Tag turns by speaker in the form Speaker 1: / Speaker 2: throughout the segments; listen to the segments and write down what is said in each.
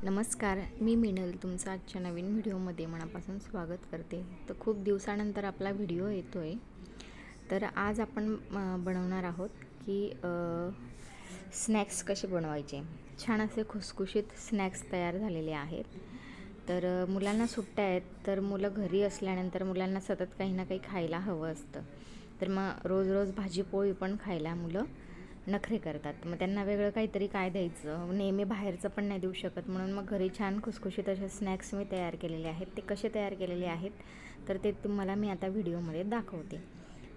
Speaker 1: नमस्कार, मी मिनल तुमचं आजच्या नवीन व्हिडिओमध्ये मनापासून स्वागत करते. तर खूप दिवसानंतर आपला व्हिडिओ येतो आहे. तर आज आपण बनवणार आहोत की स्नॅक्स कसे बनवायचे. छान असे खुसखुशीत स्नॅक्स तयार झालेले आहेत. तर मुलांना सुट्ट्या आहेत, तर मुलं घरी असल्यानंतर मुलांना सतत काही ना काही खायला हवं असतं. तर मग रोज रोज भाजीपोळी पण खायला मुलं नखरे करतात. मग त्यांना वेगळं काहीतरी काय द्यायचं, नेहमी बाहेरचं पण नाही देऊ शकत. म्हणून मग घरी छान खुसखुशीत असे स्नॅक्स मी तयार केलेले आहेत. ते कसे तयार केलेले आहेत तर ते तुम्हाला मी आता व्हिडिओमध्ये दाखवते.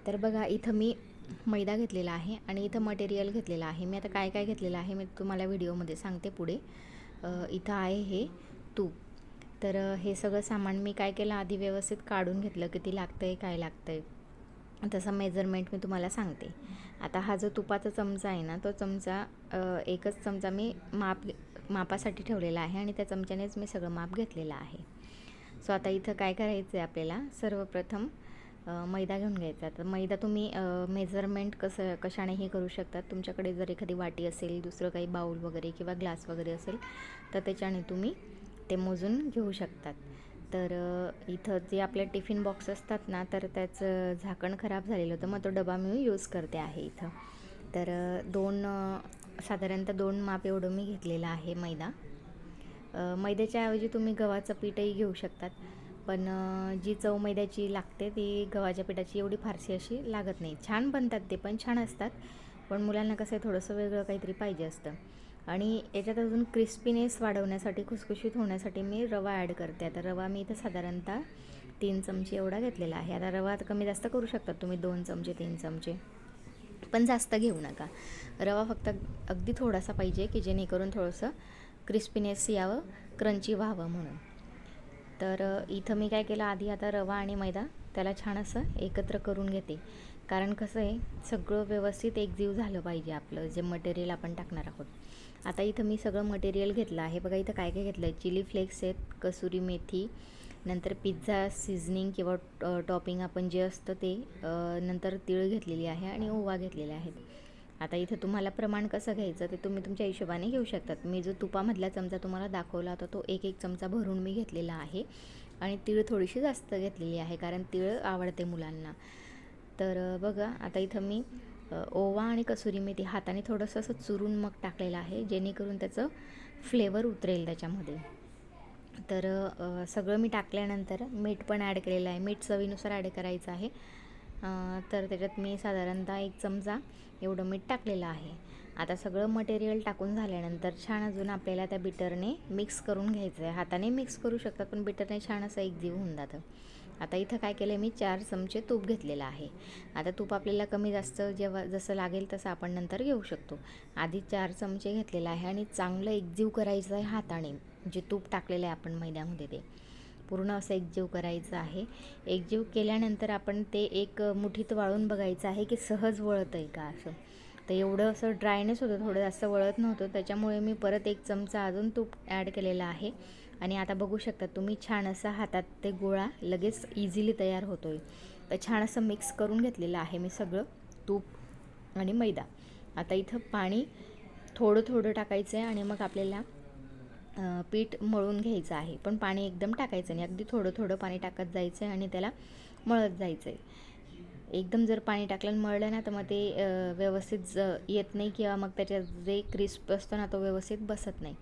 Speaker 1: तर बघा, इथं मी मैदा घेतलेला आहे आणि इथं मटेरियल घेतलेलं आहे. मी आता काय काय घेतलेलं आहे मी तुम्हाला व्हिडिओमध्ये सांगते पुढे. इथं आहे हे तूप. तर हे सगळं सामान मी काय केलं, आधी व्यवस्थित काढून घेतलं, किती लागतं आहे काय लागतं आहे तसं मेजरमेंट मी तुम्हाला सांगते. आता हा जो तुपाचा चमचा आहे ना, तो चमचा एकच चमचा मी मापासाठी ठेवलेला आहे आणि त्या चमच्यानेच मी सगळं माप घेतलेलं आहे. सो आता इथं काय करायचं आहे आपल्याला, सर्वप्रथम मैदा घेऊन घ्यायचा. तर मैदा तुम्ही मेजरमेंट कशानेही करू शकतात. तुमच्याकडे जर एखादी वाटी असेल, दुसरं काही बाऊल वगैरे किंवा ग्लास वगैरे असेल तर त्याच्याने तुम्ही ते मोजून घेऊ शकतात. तर इथं जे आपले टिफिन बॉक्स असतात ना, तर त्याचं झाकण खराब झालेलं होतं, मग तो डबा मी यूज करते आहे इथं. तर साधारणतः 2 माप एवढं मी घेतलेलं आहे मैदा. मैद्याच्या ऐवजी तुम्ही गव्हाचं पीठही घेऊ शकतात, पण जी चव मैद्याची लागते ती गव्हाच्या पिठाची एवढी फारशी अशी लागत नाही. छान बनतात, ते पण छान असतात, पण मुलांना कसं आहे थोडंसं वेगळं काहीतरी पाहिजे असतं. आणि याच्यात अजून क्रिस्पीनेस वाढवण्यासाठी, खुसखुशीत होण्यासाठी मी रवा ॲड करते. आता रवा मी इथं साधारणतः 3 चमचे एवढा घेतलेला आहे. आता रवा कमी जास्त करू शकतात तुम्ही, 2 चमचे 3 चमचे, पण जास्त घेऊ नका. रवा फक्त अगदी थोडासा पाहिजे की जेणेकरून थोडंसं क्रिस्पीनेस यावं, क्रंची व्हावं म्हणून. तर इथं मी काय केलं, आधी आता रवा आणि मैदा त्याला छान असं एकत्र करून घेते. कारण कसं आहे, सगळं व्यवस्थित एकजीव झालं पाहिजे आपलं जे मटेरियल आपण टाकणार आहोत. आता इथं मी सगळं मटेरियल घेतलं आहे. बघा इथं काय काय घेतलं आहे. चिली फ्लेक्स आहेत, कसुरी मेथी, नंतर पिझ्झा सीझनिंग किंवा टॉपिंग आपण जे असतं ते, नंतर तीळ घेतलेली आहे आणि ओवा घेतलेले आहेत. आता इथं तुम्हाला प्रमाण कसं घ्यायचं ते तुम्ही तुमच्या हिशोबाने घेऊ शकतात. मी जो तुपामधला चमचा तुम्हाला दाखवला होता तो एक चमचा भरून मी घेतलेला आहे आणि तीळ थोडीशी जास्त घेतलेली आहे, कारण तीळ आवडते मुलांना. तर बघा, आता इथं मी ओवा आणि कसुरी मेथी हाताने थोडंसं असं चुरून मग टाकलेलं आहे, जेणेकरून त्याचं फ्लेवर उतरेल त्याच्यामध्ये. तर सगळं मी टाकल्यानंतर मीठ पण ॲड केलेलं आहे. मीठ चवीनुसार ॲड करायचं आहे. तर त्याच्यात मी साधारणतः 1 चमचा एवढं मीठ टाकलेलं आहे. आता सगळं मटेरियल टाकून झाल्यानंतर छान अजून आपल्याला त्या बिटरने मिक्स करून घ्यायचं आहे. हाताने मिक्स करू शकतात, पण बिटरने छान असं एकजीव होऊन जातं. आता इथं काय केलं आहे, मी 4 चमचे तूप घेतलेलं आहे. आता तूप आपल्याला कमी जास्त जेव्हा जसं लागेल तसं आपण नंतर घेऊ शकतो. आधी 4 चमचे घेतलेलं आहे आणि चांगलं एकजीव करायचं आहे हाताने. जे तूप टाकलेलं आहे आपण मैद्यामध्ये ते पूर्ण असं एकजीव करायचं आहे. एकजीव केल्यानंतर आपण ते एक मुठीत वाळून बघायचं आहे की सहज वळतं आहे का असं. तर एवढं असं ड्रायनेस होतं, थोडं जास्त वळत नव्हतं, त्याच्यामुळे मी परत 1 चमचा अजून तूप ॲड केलेलं आहे. आणि आता बघू शकता तुम्ही, छान असा हातात ते गोळा लगेच इझिली तयार होतो आहे. तर छान असं मिक्स करून घेतलेलं आहे मी सगळं तूप आणि मैदा. आता इथं पाणी थोडं थोडं टाकायचं आहे आणि मग आपल्याला पीठ मळून घ्यायचं आहे. पण पाणी एकदम टाकायचं नाही, अगदी थोडं थोडं पाणी टाकत जायचं आहे आणि त्याला मळत जायचं आहे. एकदम जर पाणी टाकलं आणि मळलं ना, तर मग ते व्यवस्थित येत नाही, किंवा मग त्याच्यात जे क्रिस्प असतो ना तो व्यवस्थित बसत नाही.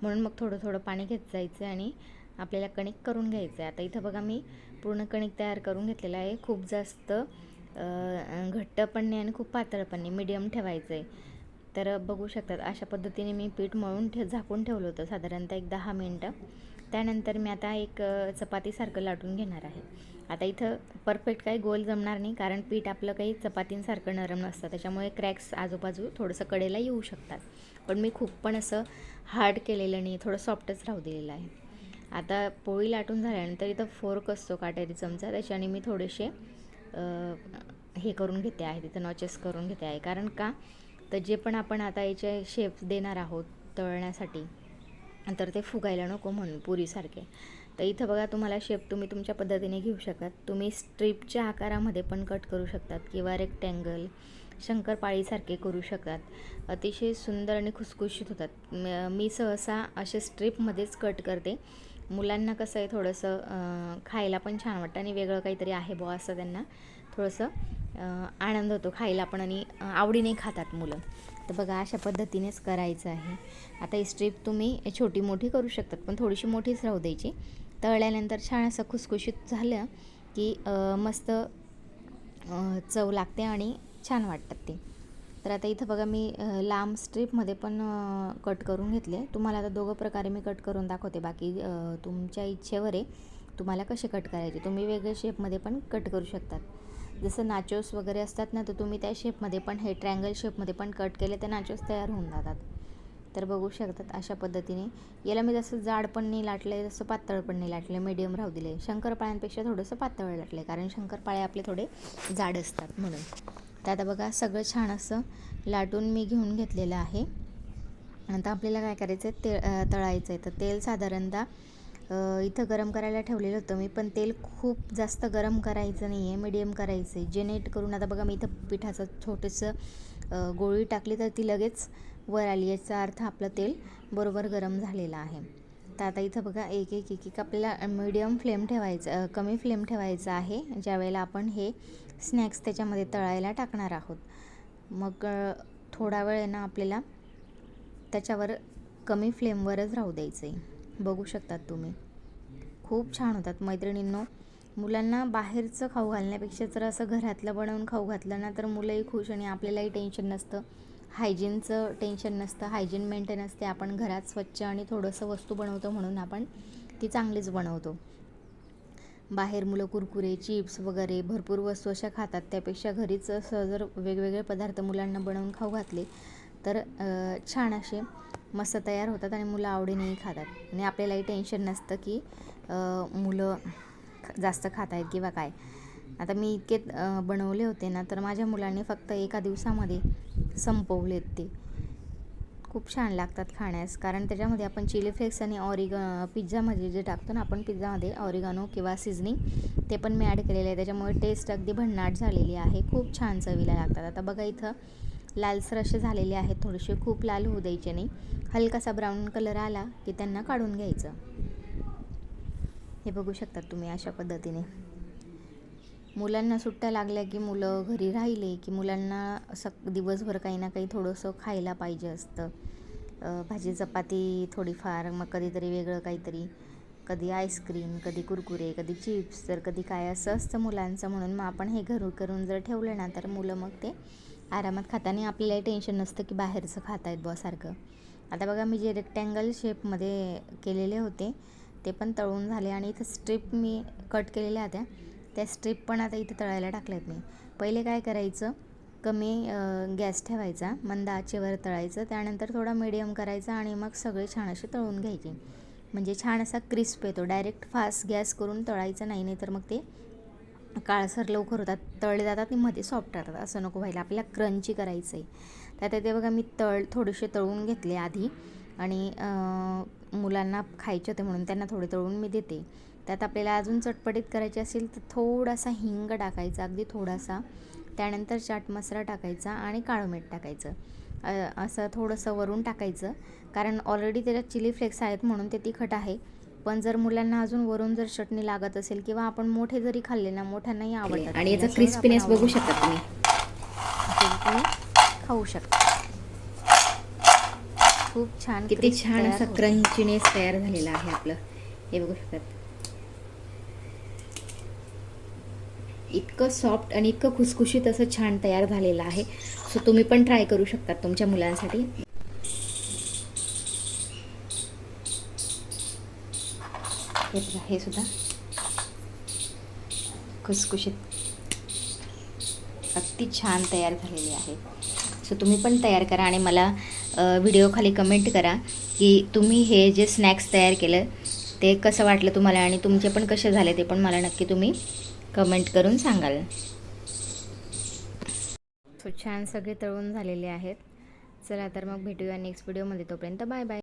Speaker 1: म्हणून मग थोडं थोडं पाणी घेत जायचं आहे आणि आपल्याला कणिक करून घ्यायचं आहे. आता इथं बघा, मी पूर्ण कणिक तयार करून घेतलेलं आहे. खूप जास्त घट्ट पण नाही आणि खूप पातळ पण नाही, मीडियम ठेवायचं आहे. तर बघू शकतात अशा पद्धतीने मी पीठ मळून झाकून ठेवलं होतं साधारणतः 10 मिनटं. त्यानंतर मी आता एक चपातीसारखं लाटून घेणार आहे. आता इथं परफेक्ट काही गोल जमणार नाही, कारण पीठ आपलं काही चपातींसारखं नरम नसतं, त्याच्यामुळे क्रॅक्स आजूबाजू थोडंसं कडेला येऊ शकतात. पण मी खूप पण असं हार्ड केलेलं नाही, थोडं सॉफ्टच राहू दिलेलं आहे. आता पोळी लाटून झाल्यानंतर इथं फोर्क असतो, काटेरी चमचा, त्याच्याने मी थोडेसे हे करून घेते आहे, तिथं नॉचेस करून घेते आहे. कारण का, तर जे पण आपण आता याचे शेप देणार आहोत तळण्यासाठी, तर ते फुगायला नको म्हणून पुरीसारखे. तर इथं बघा, तुम्हाला शेप तुम्ही तुमच्या पद्धतीने घेऊ शकतात. तुम्ही स्ट्रिपच्या आकारामध्ये पण कट करू शकतात किंवा रेक्टँगल शंकरपाळीसारखे करू शकतात. अतिशय सुंदर आणि खुसखुशीत होतात. मी सहसा असे स्ट्रिपमध्येच कट करते. मुलांना कसं आहे थोडंसं खायला पण छान वाटतं आणि वेगळं काहीतरी आहे बुवा असं त्यांना थोडंसं आनंद होतो खायला पण आणि आवडीने खातात मुलं. तर बघा अशा पद्धतीनेच करायचं आहे. आता ही स्ट्रीप तुम्ही छोटी मोठी करू शकतात, पण थोडीशी मोठीच राहू द्यायची. तळल्यानंतर छान असं खुसखुशीत झालं की मस्त चव लागते आणि छान वाटतात ते. तर आता इथं बघा मी लांब स्ट्रीपमध्ये पण कट करून घेतले. तुम्हाला आता दोघं प्रकारे मी कट करून दाखवते. बाकी तुमच्या इच्छेवर आहे तुम्हाला कसे कट करायचे. तुम्ही वेगळ्या शेपमध्ये पण कट करू शकतात. जसं नाचोस वगैरे असतात ना, तर तुम्ही त्या शेपमध्ये पण हे ट्रायंगल शेपमध्ये पण कट केले तर नाचोस तयार होऊन जातात. तर बघू शकतात अशा पद्धतीने. याला मी जसं जाड पण नाही लाटले, जसं पातळ पण नाही लाटले, मीडियम राहू दिले. शंकरपाळ्यांपेक्षा थोडंसं पातळ लाटले, कारण शंकरपाळे आपले थोडे जाड असतात म्हणून. तर आता बघा सगळं छान असं लाटून मी घेऊन घेतलेलं आहे. आता आपल्याला काय करायचं आहे, तळायचं आहे. तर तेल साधारणतः इथं गरम करायला ठेवलेलं होतं मी, पण तेल खूप जास्त गरम करायचं नाही आहे, मीडियम करायचं आहे. जेणेकरून आता बघा मी इथं पिठाचं छोटंसं गोळी टाकली तर ती लगेच वर आली. याचा अर्थ आपलं तेल बरोबर गरम झालेलं आहे. तर आता इथं बघा एक एक एक एक आपल्याला मीडियम फ्लेम ठेवायचं, कमी फ्लेम ठेवायचं आहे ज्यावेळेला आपण हे स्नॅक्स त्याच्यामध्ये तळायला टाकणार आहोत. मग थोडा वेळ ना आपल्याला त्याच्यावर कमी फ्लेमवरच राहू द्यायचं आहे. बघू शकतात तुम्ही खूप छान होतात मैत्रिणींनो. मुलांना बाहेरचं खाऊ घालण्यापेक्षा जर असं घरातलं बनवून खाऊ घातलं ना, तर मुलंही खुश आणि आपल्यालाही टेन्शन नसतं. हायजीनचं टेन्शन नसतं, हायजीन मेंटेन असते. आपण घरात स्वच्छ आणि थोडंसं वस्तू बनवतो म्हणून आपण ती चांगलीच बनवतो. बाहेर मुलं कुरकुरे, चिप्स वगैरे भरपूर वस्तू अशा खातात. त्यापेक्षा घरीच असं जर वेगवेगळे पदार्थ मुलांना बनवून खाऊ घातले तर छान असे मस्त तयार होतात आणि मुलं आवडीनेही खातात. आणि आपल्यालाही टेन्शन नसतं की मुलं जास्त खात आहेत किंवा काय. आता मी इतके बनवले होते ना, तर माझ्या मुलांनी फक्त एका दिवसामध्ये संपवलेत ते. खूप छान लागतात खाण्यास, कारण त्याच्यामध्ये आपण चिली फ्लेक्स आणि पिझ्झामध्ये जे टाकतो ना आपण पिझ्झामध्ये ऑरिगानो किंवा सीझनिंग ते पण मी ॲड केलेलं आहे. त्याच्यामुळे टेस्ट अगदी भन्नाट झालेली आहे. खूप छान चवीला लागतात. आता बघा इथं लालसर असे झालेले आहेत, थोडेसे खूप लाल होऊ द्यायचे नाही. हलकासा ब्राऊन कलर आला की त्यांना काढून घ्यायचं. हे बघू शकतात तुम्ही अशा पद्धतीने. मुलांना सुट्ट्या लागल्या की मुलं घरी राहिले की मुलांना दिवसभर काही ना काही थोडंसं खायला पाहिजे असतं. भाजी चपाती थोडीफार, मग कधीतरी वेगळं काहीतरी, कधी आईस्क्रीम, कधी कुरकुरे, कधी चिप्स, तर कधी काय असं असतं मुलांचं. म्हणून मग आपण हे घरून करून जर ठेवलं ना, तर मुलं मग ते आरामात खाताना आपल्यालाही टेन्शन नसतं की बाहेरचं खाता आहेत बुवा सारखं. आता बघा मी जे रेक्टँगल शेपमध्ये केलेले होते ते पण तळून झाले आणि इथं स्ट्रिप मी कट केलेल्या होत्या, त्या स्ट्रिप पण आता इथे तळायला टाकल्यात मी. पहिले काय करायचं, कमी गॅस ठेवायचा, मंद आचेवर तळायचं. त्यानंतर थोडा मीडियम करायचा आणि मग सगळे छान असे तळून घ्यायचे. म्हणजे छान असा क्रिस्प येतो. डायरेक्ट फास्ट गॅस करून तळायचं नाही, तर मग ते काळसर लवकर होतात, तळले जातात आणि मध्ये सॉफ्ट राहतात. असं नको व्हायला, आपल्याला क्रंची करायचं आहे. त्यात ते बघा मी थोडेसे तळून घेतले आधी आणि मुलांना खायचे होते म्हणून त्यांना थोडे तळून मी देते. त्यात आपल्याला अजून चटपटीत करायचे असेल तर थोडासा हिंग टाकायचा, अगदी थोडासा. त्यानंतर चाट मसाला टाकायचा आणि काळं मीठ टाकायचं. असं थोडंसं वरून टाकायचं, कारण ऑलरेडी त्याच्यात चिली फ्लेक्स आहेत म्हणून ते तिखट आहे. पण जर मुलांना अजून वरून जर चटणी लागत असेल किंवा आपण मोठे जरी खाल्ले ना, मोठ्यांनाही आवडतात
Speaker 2: आणि याचा क्रिस्पीनेस बघू शकता तुम्ही.
Speaker 1: खाऊ शकता. खूप छान,
Speaker 2: किती छान असा क्रंचीनेस तयार झालेला आहे आपलं. हे बघू शकतात, इतकं सॉफ्ट आणि इतकं खुसखुशीत असं छान तयार झालेलं आहे. सो तुम्ही पण ट्राय करू शकता तुमच्या मुलांसाठी. हे सुद्धा खुसखुशीत अगदी छान तयार झालेले आहे. सो तुम्ही पण तयार करा आणि मला व्हिडिओ खाली कमेंट करा की तुम्ही हे जे स्नॅक्स तयार केलं ते कसं वाटलं तुम्हाला आणि तुमचे पण कसे झाले ते पण मला नक्की तुम्ही कमेंट करून सांगाल.
Speaker 1: छान सगळे तळून झालेले आहेत. चला तर मग भेटूया नेक्स्ट व्हिडिओमध्ये. तोपर्यंत बाय बाय.